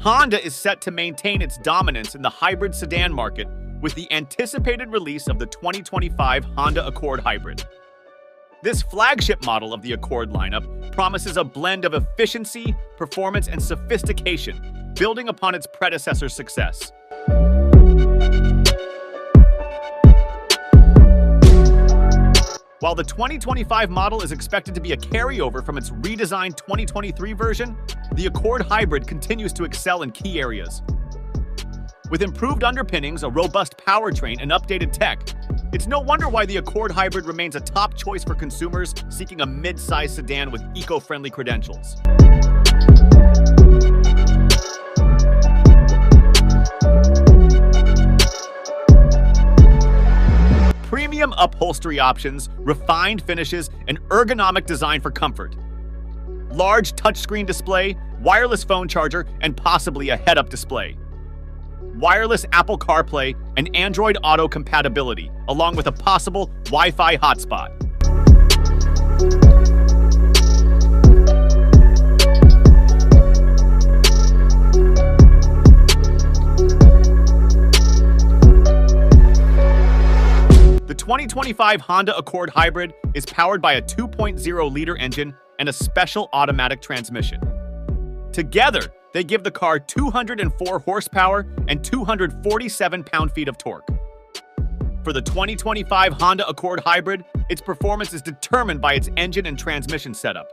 Honda is set to maintain its dominance in the hybrid sedan market with the anticipated release of the 2025 Honda Accord Hybrid. This flagship model of the Accord lineup promises a blend of efficiency, performance, and sophistication, building upon its predecessor's success. While the 2025 model is expected to be a carryover from its redesigned 2023 version, the Accord Hybrid continues to excel in key areas. With improved underpinnings, a robust powertrain, and updated tech, it's no wonder why the Accord Hybrid remains a top choice for consumers seeking a mid-size sedan with eco-friendly credentials. Premium upholstery options, refined finishes, and ergonomic design for comfort. Large touchscreen display, wireless phone charger, and possibly a head-up display. Wireless Apple CarPlay and Android Auto compatibility, along with a possible Wi-Fi hotspot. The 2025 Honda Accord Hybrid is powered by a 2.0-liter engine and a special automatic transmission. Together, they give the car 204 horsepower and 247 pound-feet of torque. For the 2025 Honda Accord Hybrid, its performance is determined by its engine and transmission setup.